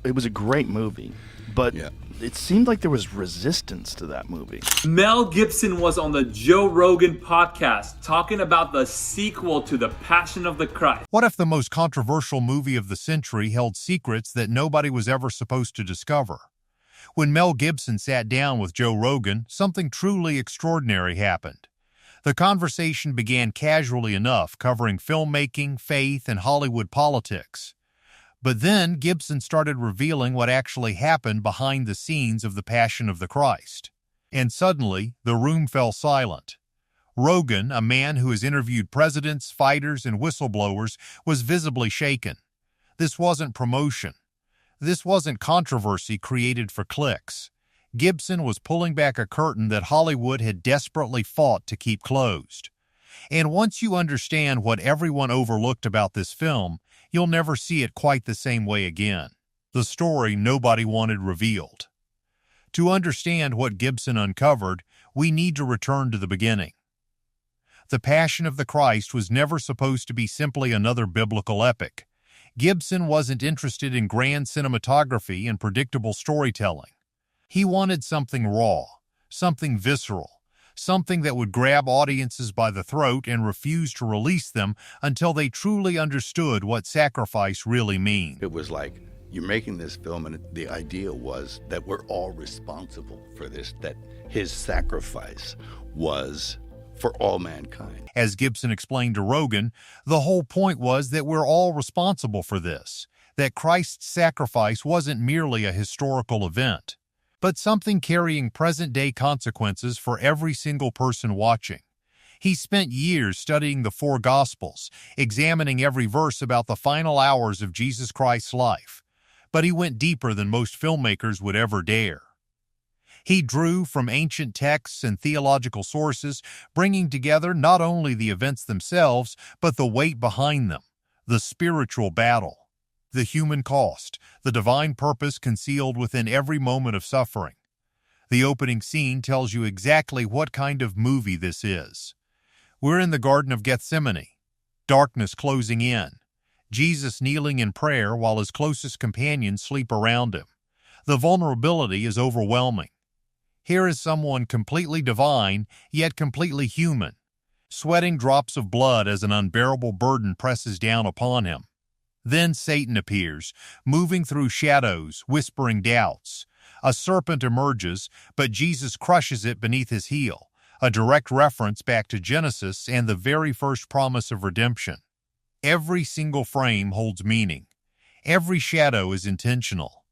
it was a great movie, but it seemed like there was resistance to that movie. Mel Gibson was on the Joe Rogan podcast talking about the sequel to The Passion of the Christ. What if the most controversial movie of the century held secrets that nobody was ever supposed to discover? When Mel Gibson sat down with Joe Rogan, something truly extraordinary happened. The conversation began casually enough, covering filmmaking, faith, and Hollywood politics. But then Gibson started revealing what actually happened behind the scenes of The Passion of the Christ. And suddenly, the room fell silent. Rogan, a man who has interviewed presidents, fighters, and whistleblowers, was visibly shaken. This wasn't promotion. This wasn't controversy created for clicks. Gibson was pulling back a curtain that Hollywood had desperately fought to keep closed. And once you understand what everyone overlooked about this film, you'll never see it quite the same way again. The story nobody wanted revealed. To understand what Gibson uncovered, we need to return to the beginning. The Passion of the Christ was never supposed to be simply another biblical epic. Gibson wasn't interested in grand cinematography and predictable storytelling. He wanted something raw, something visceral, something that would grab audiences by the throat and refuse to release them until they truly understood what sacrifice really means. It was like, you're making this film, and the idea was that we're all responsible for this, that his sacrifice was for all mankind. As Gibson explained to Rogan, the whole point was that we're all responsible for this, that Christ's sacrifice wasn't merely a historical event, but something carrying present-day consequences for every single person watching. He spent years studying the four Gospels, examining every verse about the final hours of Jesus Christ's life, but he went deeper than most filmmakers would ever dare. He drew from ancient texts and theological sources, bringing together not only the events themselves, but the weight behind them, the spiritual battle, the human cost, the divine purpose concealed within every moment of suffering. The opening scene tells you exactly what kind of movie this is. We're in the Garden of Gethsemane, darkness closing in, Jesus kneeling in prayer while his closest companions sleep around him. The vulnerability is overwhelming. Here is someone completely divine, yet completely human, sweating drops of blood as an unbearable burden presses down upon him. Then Satan appears, moving through shadows, whispering doubts. A serpent emerges, but Jesus crushes it beneath his heel, a direct reference back to Genesis and the very first promise of redemption. Every single frame holds meaning. Every shadow is intentional.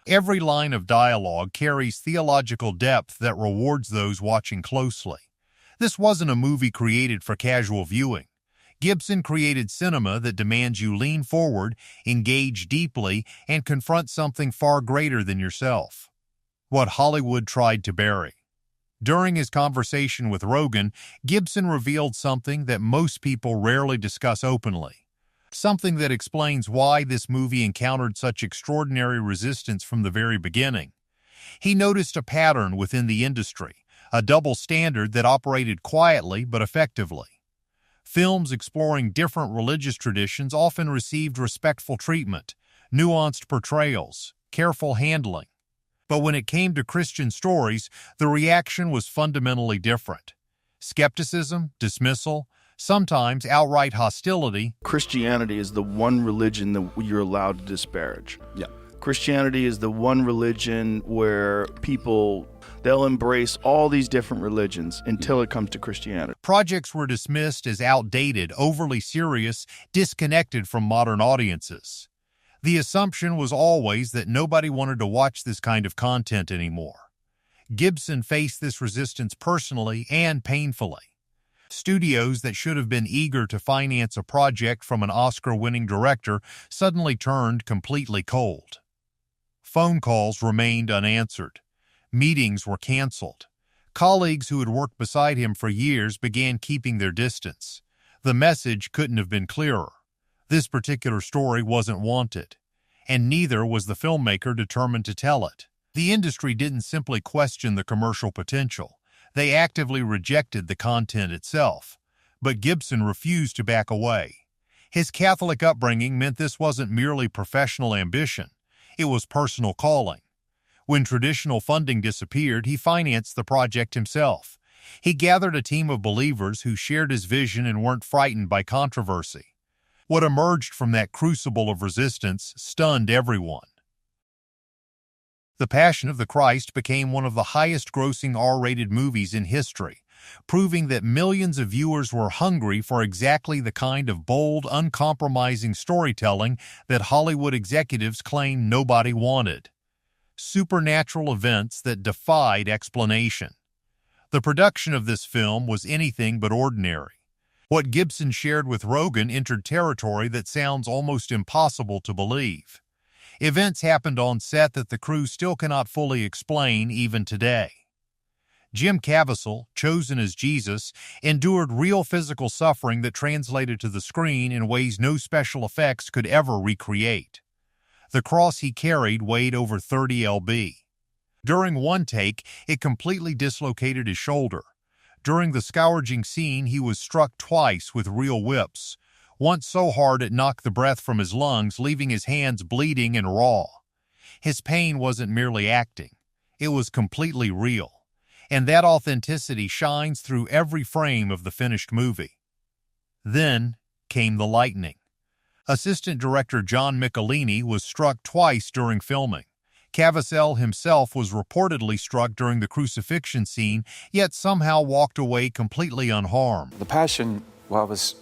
Every line of dialogue carries theological depth that rewards those watching closely. This wasn't a movie created for casual viewing. Gibson created cinema that demands you lean forward, engage deeply, and confront something far greater than yourself. What Hollywood tried to bury. During his conversation with Rogan, Gibson revealed something that most people rarely discuss openly. Something that explains why this movie encountered such extraordinary resistance from the very beginning. He noticed a pattern within the industry, a double standard that operated quietly but effectively. Films exploring different religious traditions often received respectful treatment, nuanced portrayals, careful handling. But when it came to Christian stories, the reaction was fundamentally different. Skepticism, dismissal, sometimes outright hostility. Christianity is the one religion that you're allowed to disparage. Yeah. Christianity is the one religion where they'll embrace all these different religions until it comes to Christianity. Projects were dismissed as outdated, overly serious, disconnected from modern audiences. The assumption was always that nobody wanted to watch this kind of content anymore. Gibson faced this resistance personally and painfully. Studios that should have been eager to finance a project from an Oscar-winning director suddenly turned completely cold. Phone calls remained unanswered. Meetings were canceled. Colleagues who had worked beside him for years began keeping their distance. The message couldn't have been clearer. This particular story wasn't wanted, and neither was the filmmaker determined to tell it. The industry didn't simply question the commercial potential. They actively rejected the content itself, but Gibson refused to back away. His Catholic upbringing meant this wasn't merely professional ambition. It was personal calling. When traditional funding disappeared, he financed the project himself. He gathered a team of believers who shared his vision and weren't frightened by controversy. What emerged from that crucible of resistance stunned everyone. The Passion of the Christ became one of the highest-grossing R-rated movies in history, proving that millions of viewers were hungry for exactly the kind of bold, uncompromising storytelling that Hollywood executives claimed nobody wanted. Supernatural events that defied explanation. The production of this film was anything but ordinary. What Gibson shared with Rogan entered territory that sounds almost impossible to believe. Events happened on set that the crew still cannot fully explain even today. Jim Caviezel, chosen as Jesus, endured real physical suffering that translated to the screen in ways no special effects could ever recreate. The cross he carried weighed over 30 lb. During one take, it completely dislocated his shoulder. During the scourging scene, he was struck twice with real whips, once so hard it knocked the breath from his lungs, leaving his hands bleeding and raw. His pain wasn't merely acting. It was completely real, and that authenticity shines through every frame of the finished movie. Then came the lightning. Assistant director John Michelini was struck twice during filming. Caviezel himself was reportedly struck during the crucifixion scene, yet somehow walked away completely unharmed. The Passion, well, was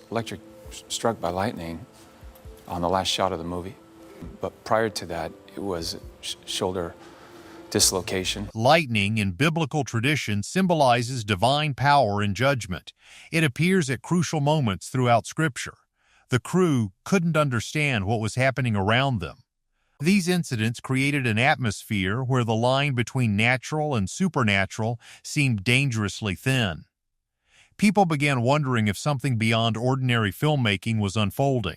struck by lightning on the last shot of the movie. But prior to that, it was shoulder dislocation. Lightning in biblical tradition symbolizes divine power and judgment. It appears at crucial moments throughout Scripture. The crew couldn't understand what was happening around them. These incidents created an atmosphere where the line between natural and supernatural seemed dangerously thin. People began wondering if something beyond ordinary filmmaking was unfolding.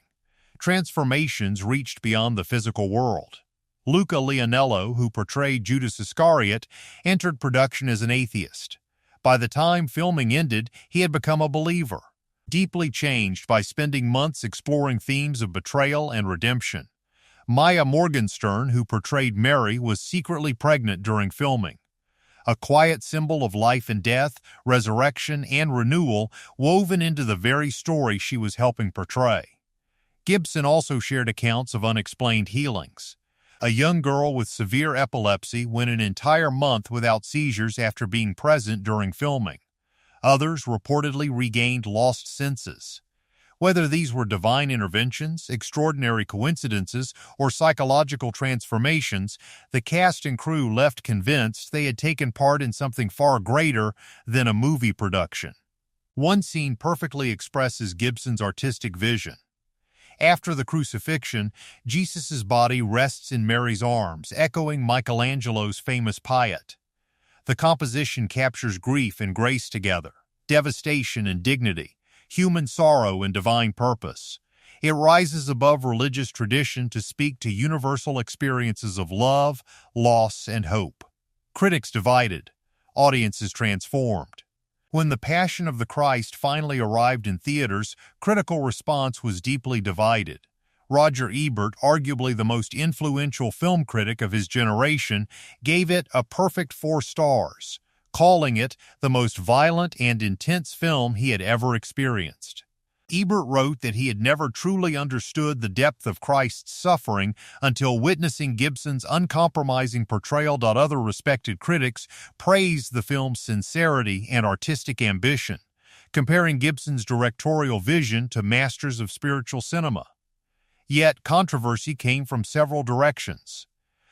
Transformations reached beyond the physical world. Luca Leonello, who portrayed Judas Iscariot, entered production as an atheist. By the time filming ended, he had become a believer, deeply changed by spending months exploring themes of betrayal and redemption. Maya Morgenstern, who portrayed Mary, was secretly pregnant during filming. A quiet symbol of life and death, resurrection, and renewal woven into the very story she was helping portray. Gibson also shared accounts of unexplained healings. A young girl with severe epilepsy went an entire month without seizures after being present during filming. Others reportedly regained lost senses. Whether these were divine interventions, extraordinary coincidences, or psychological transformations, the cast and crew left convinced they had taken part in something far greater than a movie production. One scene perfectly expresses Gibson's artistic vision. After the crucifixion, Jesus' body rests in Mary's arms, echoing Michelangelo's famous Piet. The composition captures grief and grace together, devastation and dignity, human sorrow and divine purpose. It rises above religious tradition to speak to universal experiences of love, loss, and hope. Critics divided, audiences transformed. When The Passion of the Christ finally arrived in theaters, critical response was deeply divided. Roger Ebert, arguably the most influential film critic of his generation, gave it a perfect 4 stars, calling it the most violent and intense film he had ever experienced. Ebert wrote that he had never truly understood the depth of Christ's suffering until witnessing Gibson's uncompromising portrayal. Other respected critics praised the film's sincerity and artistic ambition, comparing Gibson's directorial vision to masters of spiritual cinema. Yet, controversy came from several directions.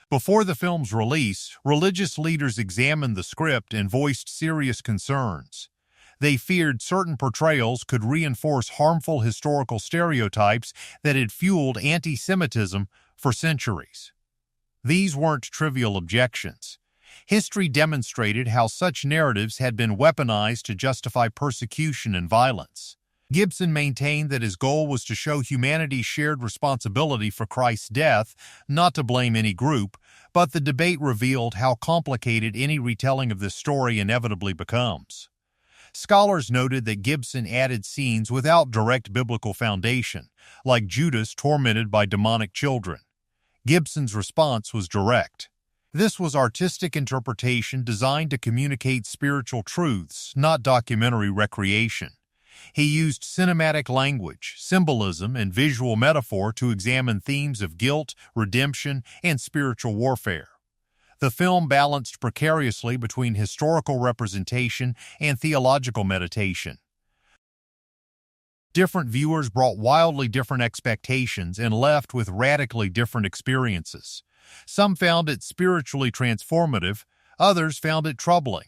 Before the film's release, religious leaders examined the script and voiced serious concerns. They feared certain portrayals could reinforce harmful historical stereotypes that had fueled anti-Semitism for centuries. These weren't trivial objections. History demonstrated how such narratives had been weaponized to justify persecution and violence. Gibson maintained that his goal was to show humanity's shared responsibility for Christ's death, not to blame any group, but the debate revealed how complicated any retelling of this story inevitably becomes. Scholars noted that Gibson added scenes without direct biblical foundation, like Judas tormented by demonic children. Gibson's response was direct. This was artistic interpretation designed to communicate spiritual truths, not documentary recreation. He used cinematic language, symbolism, and visual metaphor to examine themes of guilt, redemption, and spiritual warfare. The film balanced precariously between historical representation and theological meditation. Different viewers brought wildly different expectations and left with radically different experiences. Some found it spiritually transformative, others found it troubling.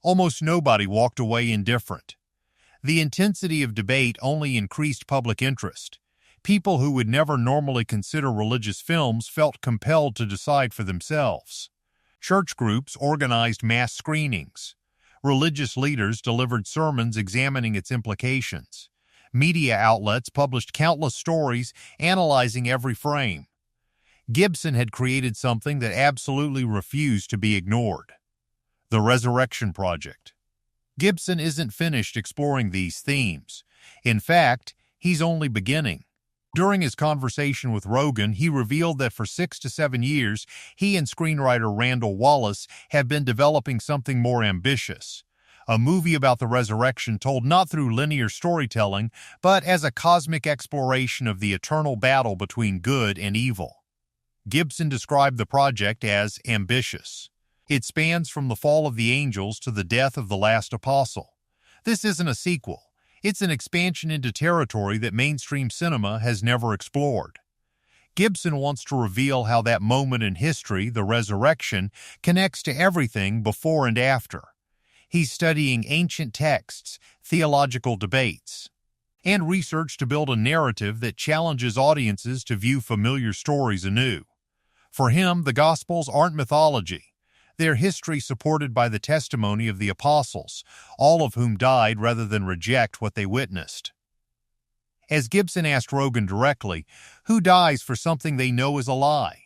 Almost nobody walked away indifferent. The intensity of debate only increased public interest. People who would never normally consider religious films felt compelled to decide for themselves. Church groups organized mass screenings. Religious leaders delivered sermons examining its implications. Media outlets published countless stories analyzing every frame. Gibson had created something that absolutely refused to be ignored. The Resurrection Project. Gibson isn't finished exploring these themes. In fact, he's only beginning. During his conversation with Rogan, he revealed that for 6 to 7 years, he and screenwriter Randall Wallace have been developing something more ambitious. A movie about the resurrection told not through linear storytelling, but as a cosmic exploration of the eternal battle between good and evil. Gibson described the project as ambitious. It spans from the fall of the angels to the death of the last apostle. This isn't a sequel. It's an expansion into territory that mainstream cinema has never explored. Gibson wants to reveal how that moment in history, the resurrection, connects to everything before and after. He's studying ancient texts, theological debates, and research to build a narrative that challenges audiences to view familiar stories anew. For him, the Gospels aren't mythology. They're history supported by the testimony of the apostles, all of whom died rather than reject what they witnessed. As Gibson asked Rogan directly, who dies for something they know is a lie?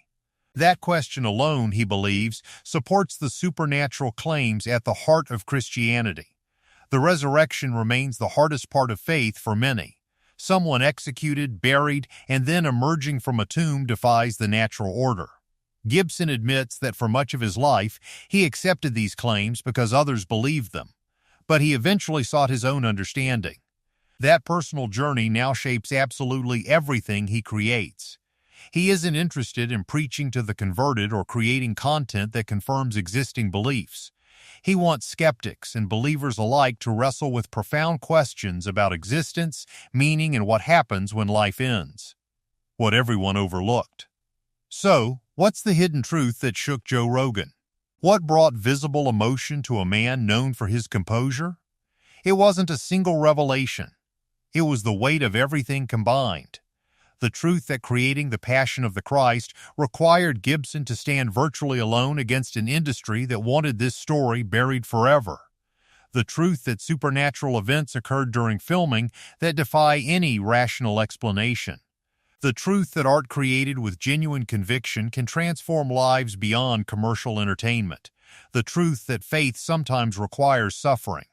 That question alone, he believes, supports the supernatural claims at the heart of Christianity. The resurrection remains the hardest part of faith for many. Someone executed, buried, and then emerging from a tomb defies the natural order. Gibson admits that for much of his life, he accepted these claims because others believed them, but he eventually sought his own understanding. That personal journey now shapes absolutely everything he creates. He isn't interested in preaching to the converted or creating content that confirms existing beliefs. He wants skeptics and believers alike to wrestle with profound questions about existence, meaning, and what happens when life ends. What everyone overlooked. So, what's the hidden truth that shook Joe Rogan? What brought visible emotion to a man known for his composure? It wasn't a single revelation. It was the weight of everything combined. The truth that creating the Passion of the Christ required Gibson to stand virtually alone against an industry that wanted this story buried forever. The truth that supernatural events occurred during filming that defy any rational explanation. The truth that art created with genuine conviction can transform lives beyond commercial entertainment. The truth that faith sometimes requires suffering.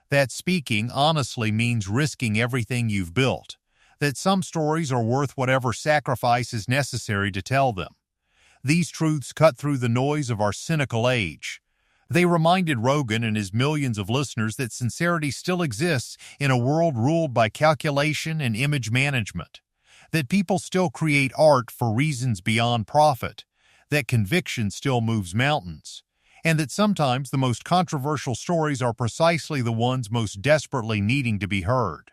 That speaking honestly means risking everything you've built. That some stories are worth whatever sacrifice is necessary to tell them. These truths cut through the noise of our cynical age. They reminded Rogan and his millions of listeners that sincerity still exists in a world ruled by calculation and image management. That people still create art for reasons beyond profit. That conviction still moves mountains. And that sometimes the most controversial stories are precisely the ones most desperately needing to be heard.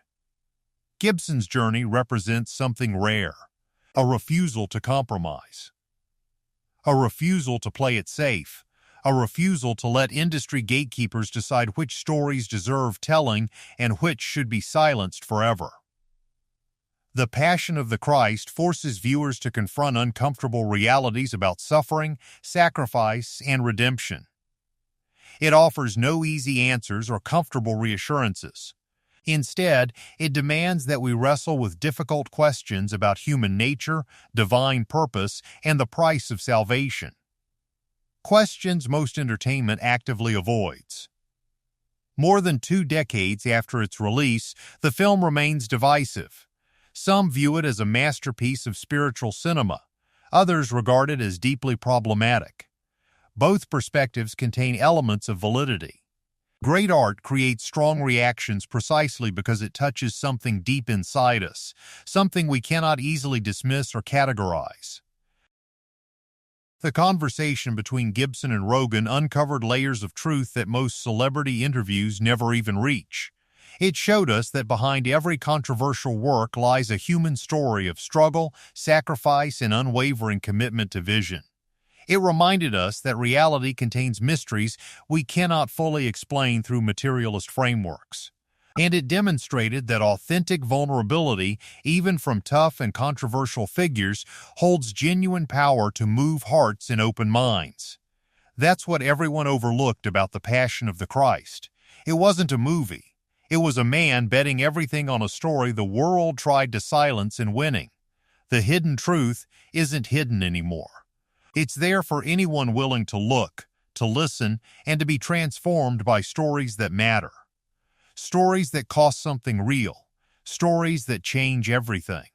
Gibson's journey represents something rare, a refusal to compromise, a refusal to play it safe, a refusal to let industry gatekeepers decide which stories deserve telling and which should be silenced forever. The Passion of the Christ forces viewers to confront uncomfortable realities about suffering, sacrifice, and redemption. It offers no easy answers or comfortable reassurances. Instead, it demands that we wrestle with difficult questions about human nature, divine purpose, and the price of salvation. Questions most entertainment actively avoids. More than 2 decades after its release, the film remains divisive. Some view it as a masterpiece of spiritual cinema. Others regard it as deeply problematic. Both perspectives contain elements of validity. Great art creates strong reactions precisely because it touches something deep inside us, something we cannot easily dismiss or categorize. The conversation between Gibson and Rogan uncovered layers of truth that most celebrity interviews never even reach. It showed us that behind every controversial work lies a human story of struggle, sacrifice, and unwavering commitment to vision. It reminded us that reality contains mysteries we cannot fully explain through materialist frameworks. And it demonstrated that authentic vulnerability, even from tough and controversial figures, holds genuine power to move hearts and open minds. That's what everyone overlooked about The Passion of the Christ. It wasn't a movie. It was a man betting everything on a story the world tried to silence and winning. The hidden truth isn't hidden anymore. It's there for anyone willing to look, to listen, and to be transformed by stories that matter. Stories that cost something real. Stories that change everything.